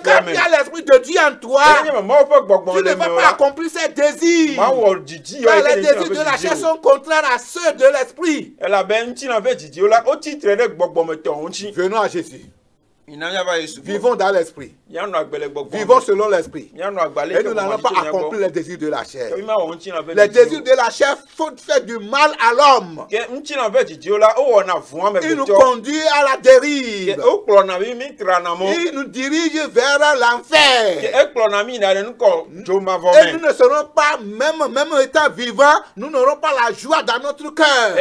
[SPEAKER 1] quand il y a l'Esprit de Dieu en toi, tu ne vas pas accomplir ses désirs. Car les désirs de la chair sont contraires à ceux de l'Esprit. Venons à Jésus. Vivons dans l'esprit. Vivons selon l'esprit. Et nous n'allons pas accomplir les désirs de la chair. Les désirs de la chair font faire du mal à l'homme. Il nous conduit à la dérive. Il nous dirige vers l'enfer. Et nous ne serons pas, même étant vivants, nous n'aurons pas la joie dans notre cœur.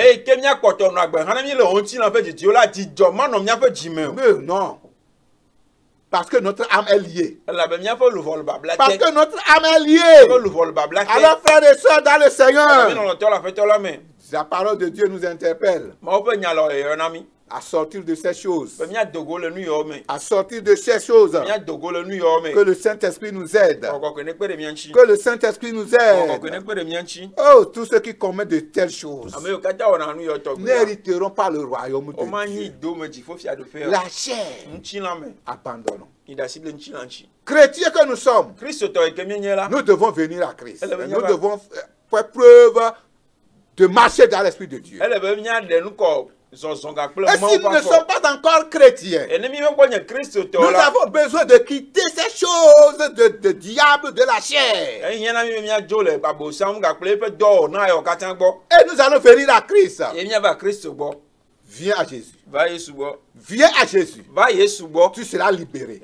[SPEAKER 1] Mais non. Parce que notre âme est liée. Parce que notre âme est liée. Alors, frères et sœurs dans le Seigneur, la parole de Dieu nous interpelle à sortir de ces choses. À sortir de ces choses. Que le Saint-Esprit nous aide. Que le Saint-Esprit nous aide. Oh, tous ceux qui commettent de telles choses n'hériteront pas le royaume de Dieu. La chair, abandonnons. Chrétiens que nous sommes, nous devons venir à Christ. Nous devons faire preuve de marcher dans l'Esprit de Dieu. Et si nous ne sommes pas encore chrétiens, nous avons besoin de quitter ces choses de diable, de la chair. Et nous allons venir à Christ. Viens à Jésus. Viens à Jésus. Tu seras libéré.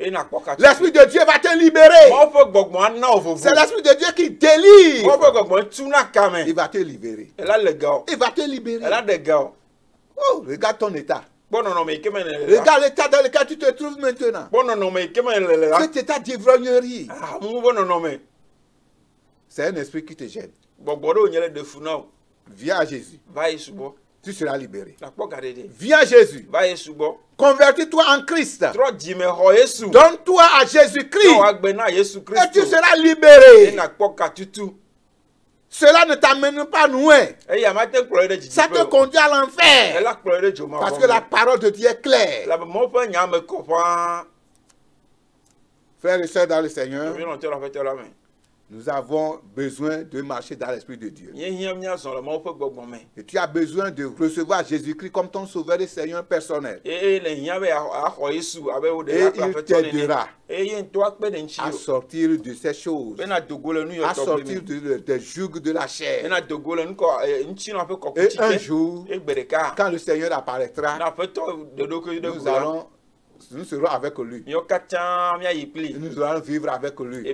[SPEAKER 1] L'Esprit de Dieu va te libérer. C'est l'Esprit de Dieu qui délivre. Il va te libérer. Il va te libérer. Oh, regarde ton état. Regarde l'état dans lequel tu te trouves maintenant. Cet état d'ivrognerie. C'est un esprit qui te gêne. Viens à Jésus. Tu seras libéré. Viens à Jésus. Convertis-toi en Christ. Donne-toi à Jésus-Christ. Et tu seras libéré. Cela ne t'amène pas loin. Ça te conduit à l'enfer. Parce que la parole de Dieu est claire. Frères et sœurs dans le Seigneur, nous avons besoin de marcher dans l'Esprit de Dieu. Et tu as besoin de recevoir Jésus-Christ comme ton sauveur et Seigneur personnel. Et il t'aidera à sortir de ces choses, à sortir des jougs de la chair. Et un jour, quand le Seigneur apparaîtra, nous serons avec lui. Nous allons vivre avec lui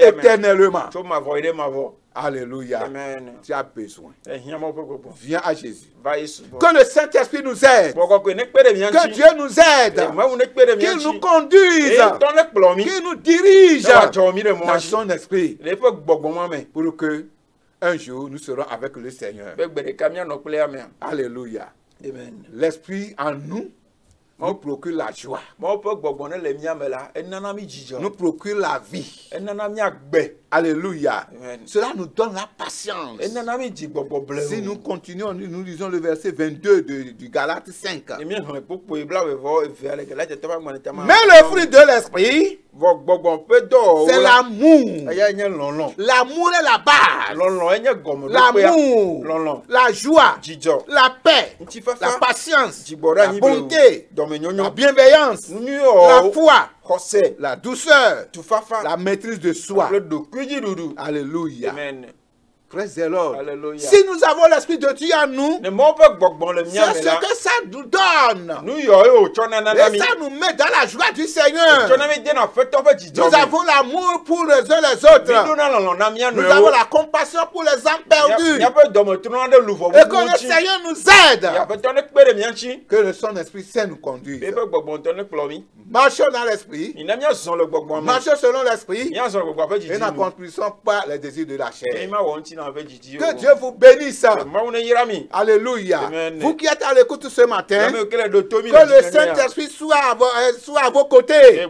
[SPEAKER 1] éternellement. Alléluia. Amen. Tu as besoin. Viens à Jésus. Que le Saint-Esprit nous aide. Que Dieu nous aide. Qu'il nous conduise. Qu'il nous dirige dans son esprit. Pour que un jour nous serons avec le Seigneur. Alléluia. L'Esprit en nous nous procure la joie. Nous procure la vie. Alléluia. Amen. Cela nous donne la patience. Si nous continuons, nous lisons le verset 22 du Galates 5. Mais le fruit de l'esprit, c'est l'amour. L'amour est la base. L'amour, la joie, la paix, la patience, la bonté, la bienveillance, la foi, la douceur, la maîtrise de soi. Alléluia. Amen. Praise the Lord. Si nous avons l'Esprit de Dieu en nous, c'est ce que ça nous donne. Et ça nous met dans la joie du Seigneur. Nous avons l'amour pour les uns les autres. Nous avons la compassion pour les âmes perdues. Et que le Seigneur nous aide. Que son Esprit Saint nous conduise. Marchons dans l'Esprit. Marchons selon l'Esprit. Et n'accomplissons pas les désirs de la chair. Que Dieu vous bénisse. Alléluia. Amen. Vous qui êtes à l'écoute ce matin, que le Saint-Esprit soit à vos côtés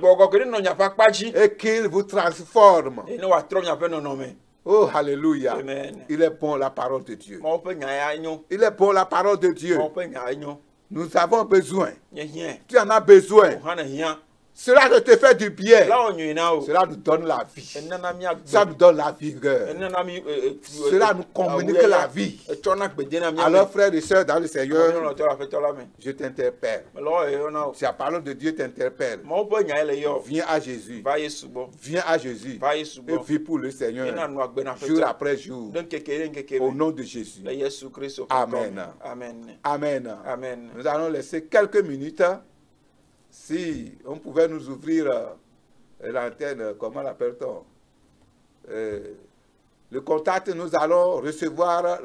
[SPEAKER 1] et qu'il vous transforme. Oh, alléluia. Amen. Il est bon la parole de Dieu. Il est bon la parole de Dieu. Nous avons besoin. Tu en as besoin. Cela te fait du bien.
[SPEAKER 2] la o nyina o
[SPEAKER 1] Cela nous donne la vie.
[SPEAKER 2] enana mi agbe
[SPEAKER 1] Ça nous donne la vigueur.
[SPEAKER 2] enana mi
[SPEAKER 1] Cela nous communique la vie.
[SPEAKER 2] etona gbede na mi
[SPEAKER 1] Alors, frères et sœurs, dans le Seigneur,
[SPEAKER 2] no to la feto la me
[SPEAKER 1] je t'interpelle.
[SPEAKER 2] me lo e na o
[SPEAKER 1] Si la parole de Dieu t'interpelle,
[SPEAKER 2] mo bo nya ele yo
[SPEAKER 1] viens à Jésus.
[SPEAKER 2] va Yesu bo
[SPEAKER 1] Viens à Jésus.
[SPEAKER 2] va Yesu
[SPEAKER 1] Et
[SPEAKER 2] bo
[SPEAKER 1] vis pour le
[SPEAKER 2] ena
[SPEAKER 1] Seigneur.
[SPEAKER 2] no agbe na
[SPEAKER 1] Jour
[SPEAKER 2] feto
[SPEAKER 1] après jour.
[SPEAKER 2] don kekere nkekere
[SPEAKER 1] Au nom de Jésus.
[SPEAKER 2] le Yesu Kristo
[SPEAKER 1] Amen.
[SPEAKER 2] amen
[SPEAKER 1] Amen.
[SPEAKER 2] amen
[SPEAKER 1] Nous allons laisser quelques minutes. Si on pouvait nous ouvrir l'antenne, comment l'appelle-t-on? Le contact, nous allons recevoir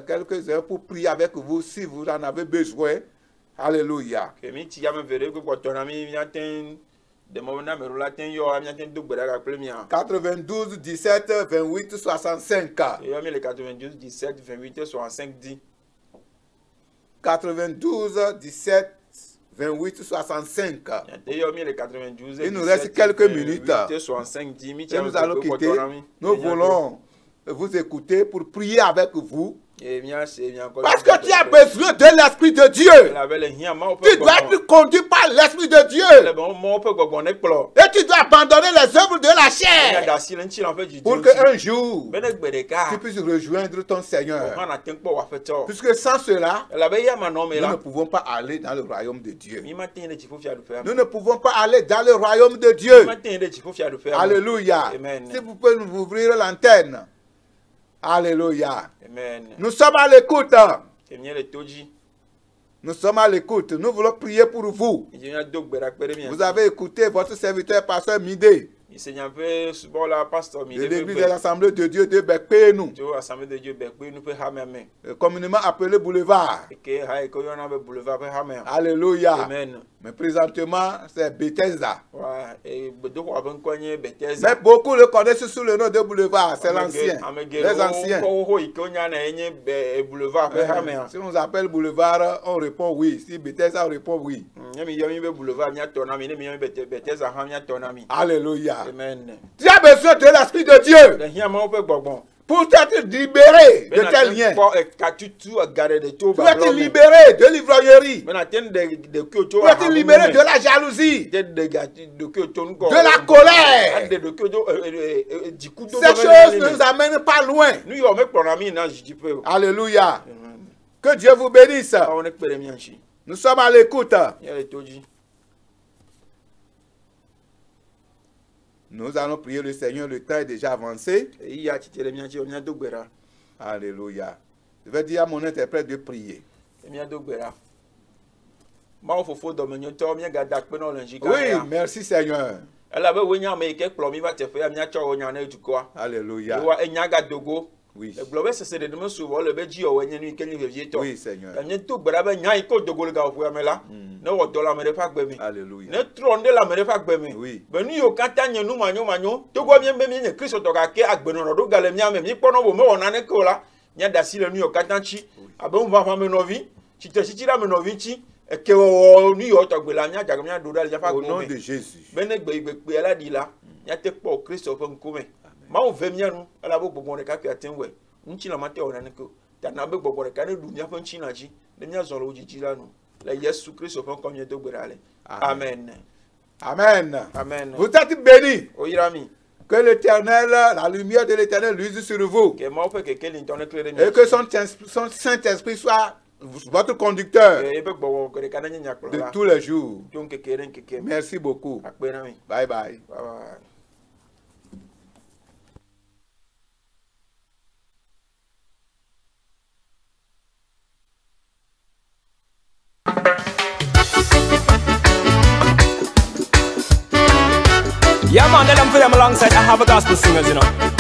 [SPEAKER 1] quelques heures pour prier avec vous si vous en avez besoin. Alléluia.
[SPEAKER 2] ke mi ti ya me vere ko to na mi aten de mo na me ro la ten yo mi aten do gbera ka ple mi a
[SPEAKER 1] 92 17 28 65.
[SPEAKER 2] yo mi le 92 17 28 65 10
[SPEAKER 1] 92 17 28 65.
[SPEAKER 2] yo mi le 92
[SPEAKER 1] Il nous reste quelques minutes.
[SPEAKER 2] 65 10 mi ti
[SPEAKER 1] Et nous allons quitter. Nous voulons vous écouter pour prier avec vous. Parce que tu as besoin de l'Esprit de Dieu. Tu dois être conduit par l'Esprit de Dieu. Et tu dois abandonner les œuvres de la chair. Pour qu'un jour, tu puisses rejoindre ton Seigneur. Puisque sans cela, nous ne pouvons pas aller dans le royaume de Dieu. Nous ne pouvons pas aller dans le royaume de Dieu. Alléluia. Si vous pouvez nous ouvrir l'antenne. Alléluia.
[SPEAKER 2] Amen.
[SPEAKER 1] Nous sommes à l'écoute. Nous sommes à l'écoute. Nous voulons prier pour vous. Vous avez écouté votre serviteur, pasteur Midé. De l'église de l'Assemblée de Dieu de Bekpénou. Communément appelé boulevard. Alléluia.
[SPEAKER 2] Amen.
[SPEAKER 1] Mais présentement, c'est Bethesda.
[SPEAKER 2] Mais
[SPEAKER 1] Mais beaucoup le connaissent sous le nom de boulevard. C'est l'ancien. Les anciens. Si on appelle boulevard, on répond oui. Si Bethesda, on répond oui. Alléluia.
[SPEAKER 2] Amen.
[SPEAKER 1] Tu as besoin de l'Esprit de Dieu pour t'être libéré de tes liens. Pour être libéré de l'ivrognerie. Pour être libéré de la jalousie. De la colère. Ces choses ne nous amènent pas loin. Alléluia. Que Dieu vous bénisse. Nous sommes à l'écoute. Nous allons prier le Seigneur, le temps est déjà avancé. Alléluia. Je vais dire à mon interprète de prier. Oui, merci Seigneur. Alléluia. Oui. Oui, Seigneur. Au nom de Jésus. Ma o vem yanu ala bo gbogbo ka ka tenwe nchi na mate ona nko ta na be gbogbo ka ne du nya fa nchi na ji ne nya zoro ojiji lanu la Yesu Christ fon ko nye do gberale. Amen. Amen. Amen. Vous êtes bénis. Que l'Éternel, la lumière de l'Éternel luise sur vous. Et que son Saint-Esprit soit votre conducteur de tous les jours. Merci beaucoup. Bye bye.
[SPEAKER 3] Yeah man, let them play them alongside I have a gospel singers, you know.